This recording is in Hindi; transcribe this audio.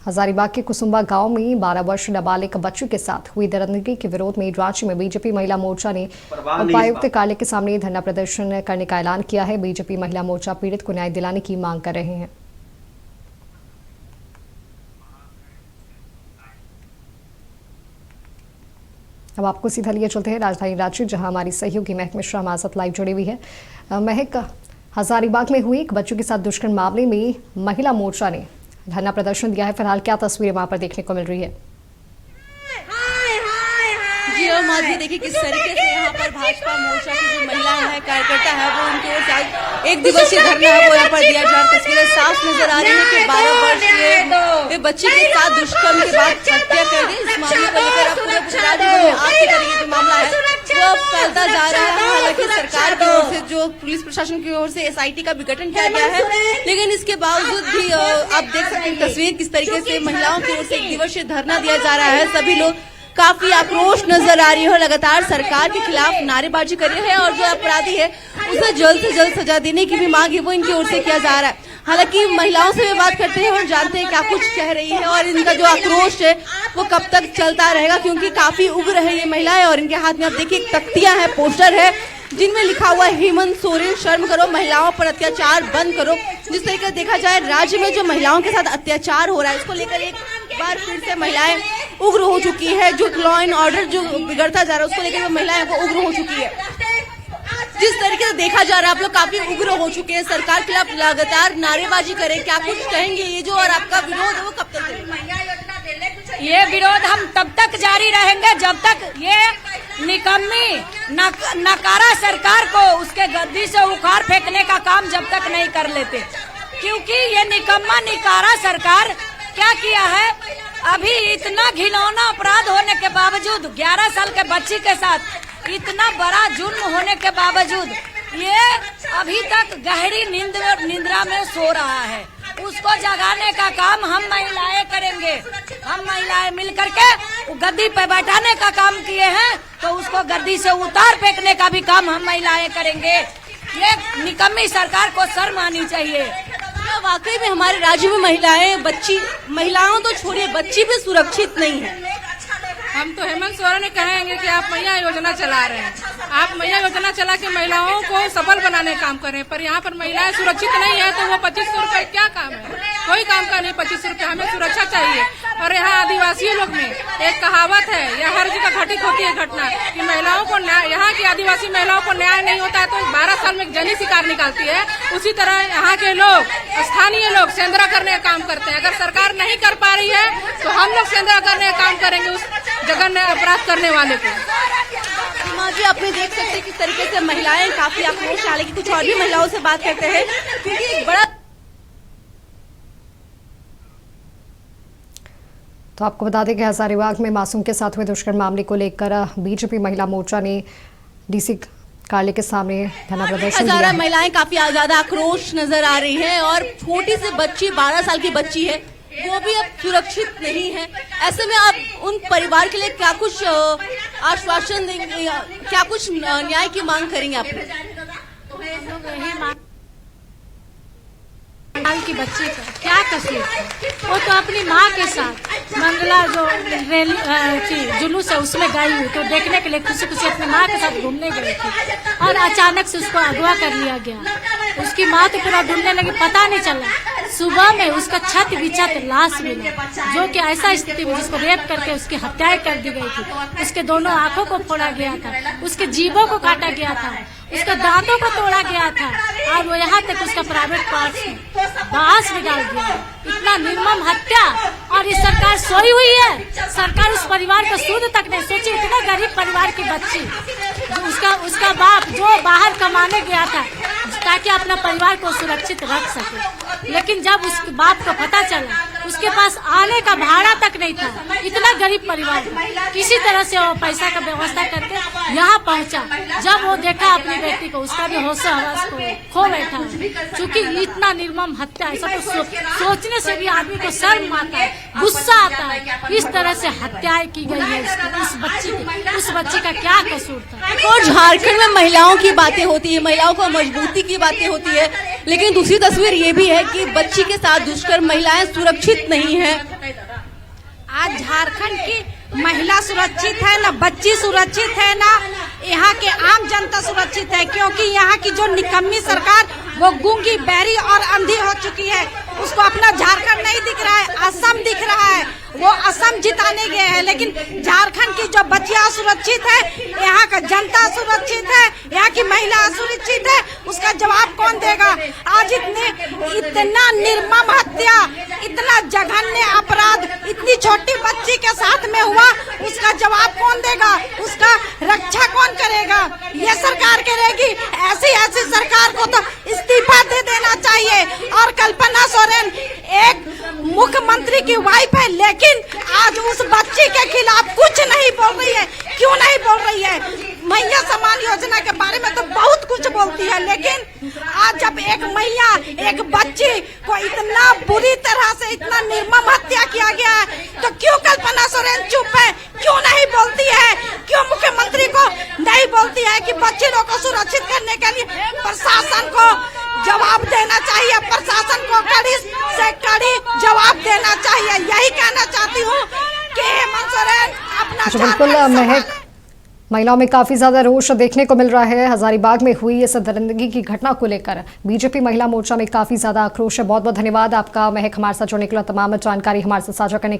हजारीबाग के कुसुम्बा गांव में 12 वर्ष नाबालिग बच्ची के साथ हुई दरिंदगी के विरोध में राज्य में बीजेपी महिला मोर्चा ने उपायुक्त कार्यालय के सामने धरना प्रदर्शन करने का ऐलान किया है। बीजेपी महिला मोर्चा पीड़ित को न्याय दिलाने की मांग कर रहे हैं। अब आपको सीधा लिए चलते हैं राजधानी रांची, जहां हमारी सहयोगी महक मिश्रा हमारे साथ लाइव जुड़ी हुई है। महक, हजारीबाग में हुई एक बच्चों के साथ दुष्कर्म मामले में महिला मोर्चा ने धरना प्रदर्शन दिया है। फिलहाल क्या तस्वीरें वहां पर देखने को मिल रही है? जी और माधवी, देखिए किस तरीके से यहाँ पर भाजपा मोर्चा की जो महिलाएं हैं, कार्यकर्ता है, वो उनकी ओर से एक दिवसीय धरना है वो यहाँ पर दिया जा रहा। तस्वीरें साफ नजर आ रही है कि 12 वर्ष के बच्चे के साथ दुष्कर्म के बाद हत्या कर दी। इस मामले को लेकर अब पूरे गुजरात में आज की तरीके जो मामला है वो अब फैलता जा रहा है। हालांकि सरकार की ओर से, जो पुलिस प्रशासन की ओर से SIT का भी गठन किया गया है, लेकिन इसके बावजूद भी आप देख सकते हैं तस्वीर किस तरीके से महिलाओं की ओर से एक दिवसीय धरना दिया जा रहा है। सभी लोग काफी आक्रोश नजर आ रही है, लगातार सरकार के खिलाफ नारेबाजी कर रहे हैं और जो अपराधी है उसे जल्द से जल्द सजा देने की भी मांग है वो इनकी ओर से किया जा रहा है। हालांकि महिलाओं से भी बात करते हैं और जानते हैं क्या कुछ कह रही है और इनका जो आक्रोश है वो कब तक चलता रहेगा, क्योंकि काफी उग्र है ये महिलाएं और इनके हाथ में आप देखिए तख्तियां हैं, पोस्टर है जिनमें लिखा हुआ है हेमंत सोरेन शर्म करो, महिलाओं पर अत्याचार बंद करो। जिस तरीके देखा जाए राज्य में जो महिलाओं के साथ अत्याचार हो रहा है, इसको लेकर एक बार फिर से महिलाएं उग्र हो चुकी है। जो लॉ एंड ऑर्डर जो बिगड़ता जा रहा है उसको लेकर महिलाएं वो उग्र हो चुकी है। जिस तरीके से देखा जा रहा है आप लोग काफी उग्र हो चुके हैं, सरकार के खिलाफ लगातार नारेबाजी करें, क्या कुछ कहेंगे? ये जो और आपका विरोध है वो कब तक चलेगा? ये विरोध हम तब तक जारी रहेंगे जब तक ये निकम्मी नकारा सरकार को उसके गद्दी से उखाड़ फेंकने का काम जब तक नहीं कर लेते, क्योंकि ये निकम्मा निकारा सरकार क्या किया है, अभी इतना घिनौना अपराध होने के बावजूद 11 साल के बच्ची के साथ इतना बड़ा जुर्म होने के बावजूद ये अभी तक गहरी निंद्रा में सो रहा है। उसको जगाने का काम हम महिलाएं करेंगे। हम महिलाएं मिलकर के गद्दी पे बैठाने का काम किए हैं तो उसको गद्दी से उतार फेंकने का भी काम हम महिलाएं करेंगे। ये निकम्मी सरकार को शर्म आनी चाहिए। वाकई में हमारे राज्य में महिलाओं तो छोड़िए, बच्ची भी सुरक्षित नहीं है। हम तो हेमंत सोरेन ने कहेंगे कि आप मैया योजना चला रहे हैं, आप मैया योजना चला के महिलाओं को सबल बनाने का काम करें, पर यहाँ पर महिलाएं सुरक्षित नहीं है तो वो 2500 रुपए क्या काम है? कोई काम का नहीं 2500 रुपए, हमें सुरक्षा चाहिए। और यहाँ आदिवासी लोग में एक कहावत है, यह हर जगह घटित होती है घटना कि महिलाओं को यहाँ की आदिवासी महिलाओं को न्याय नहीं होता है तो 12 साल में एक जनी शिकार निकालती है। उसी तरह यहाँ के लोग, स्थानीय लोग सेंधरा करने का काम करते हैं। अगर सरकार नहीं कर पा रही है तो हम लोग सेंधरा करने का काम करेंगे उस जघन्य अपराध करने वाले को। जी आपने देख सकते हैं किस तरीके से महिलाएं काफी आक्रोश, हालांकि कुछ और भी महिलाओं से बात करते हैं क्योंकि एक बड़ा। तो आपको बता दें कि हजारीबाग में मासूम के साथ हुए दुष्कर्म मामले को लेकर बीजेपी महिला मोर्चा ने DC कार्यालय के सामने धरना प्रदर्शन किया। महिलाएं काफी ज्यादा आक्रोश नजर आ रही है और छोटी सी बच्ची 12 साल की बच्ची है वो भी अब सुरक्षित नहीं है। ऐसे में आप उन परिवार के लिए क्या कुछ आश्वासन देंगे, क्या कुछ न्याय की मांग करेंगे? आप साल की बच्ची का क्या कसूर है? वो तो अपनी माँ के साथ मंगला जो रैली जुलूस है उसमें गई हुई तो देखने के लिए खुशी खुशी अपनी माँ के साथ घूमने गई थी और अचानक से उसको अगवा कर लिया गया। उसकी माँ तो पूरा ढूंढने लगी, पता नहीं चला। सुबह में उसका छत बिछत लाश मिला, जो कि ऐसा स्थिति में जिसको रेप करके उसकी हत्याएं कर दी गई थी। उसके दोनों आंखों को फोड़ा गया था, उसके जीभों को काटा गया था, उसके दांतों को तोड़ा गया था और वो यहाँ तक उसका प्राइवेट पार्ट्स में बांस में डाल दिया। इतना निर्मम हत्या, और ये सरकार सोई हुई है। सरकार उस परिवार को सूद तक नहीं सोची। इतना गरीब परिवार की बच्ची, उसका बाप जो बाहर कमाने गया था ताकि अपना परिवार को सुरक्षित रख सके, लेकिन जब उस बाप को पता चला उसके पास आने का भाड़ा तक नहीं था। इतना गरीब परिवार किसी तरह से वो पैसा का व्यवस्था करके यहाँ पहुँचा। जब वो देखा अपनी बेटी को, उसका भी होश हवास को खो बैठा, क्योंकि इतना निर्मम हत्या है। सब सोचने से भी आदमी को शर्म आता है, गुस्सा आता है। इस तरह से हत्याएं की गई है उस बच्ची का क्या कसूर था? और झारखंड में महिलाओं की बातें होती है, महिलाओं को मजबूती की बातें होती है, लेकिन दूसरी तस्वीर ये भी है कि बच्ची के साथ दुष्कर्म, महिलाएं सुरक्षित सुरक्षित नहीं है। आज झारखंड की महिला सुरक्षित है ना, बच्ची सुरक्षित है ना, यहाँ के आम जनता सुरक्षित है, क्योंकि यहाँ की जो निकम्मी सरकार वो गूंगी, बहरी और अंधी हो चुकी है। उसको अपना झारखंड नहीं दिख रहा है, असम दिख रहा है। वो असम जिताने गए हैं, लेकिन झारखंड की जो बच्चियां सुरक्षित है, यहाँ का जनता सुरक्षित है, यहाँ की महिला सुरक्षित है, उसका जवाब कौन देगा? आज इतना निर्मम हत्या, इतना जघन्य अपराध इतनी छोटी बच्ची के साथ में हुआ, उसका जवाब कौन देगा? उसका रक्षा कौन करेगा? ये सरकार करेगी। ऐसी सरकार को तो इस्तीफा दे देना चाहिए। और कल्पना सोरेन एक मुख्यमंत्री की वाइफ है, लेकिन आज उस बच्ची के खिलाफ कुछ नहीं बोल रही है। क्यों नहीं बोल रही है? मैया सम्मान योजना के बारे में तो बहुत कुछ बोलती है, लेकिन आज जब एक मैया, एक बच्ची को इतना बुरी तरह से इतना निर्मम हत्या किया गया है, तो क्यों कल्पना सोरेन चुप है? क्यों नहीं बोलती है? क्यों मुख्यमंत्री को नहीं बोलती है कि बच्ची लोग को सुरक्षित करने के लिए प्रशासन को जवाब देना चाहिए, प्रशासन को कड़ी से कड़ी जवाब देना चाहिए। यही कहना चाहती हूँ कि हेमंत सोरेन अपना बिल्कुल महक, महिलाओं में काफी ज्यादा रोष देखने को मिल रहा है। हजारीबाग में हुई इस दरिंदगी की घटना को लेकर बीजेपी महिला मोर्चा में काफी ज्यादा आक्रोश है। बहुत बहुत धन्यवाद आपका महक, हमारे साथ जुड़ने के लिए, तमाम जानकारी हमारे साथ साझा करने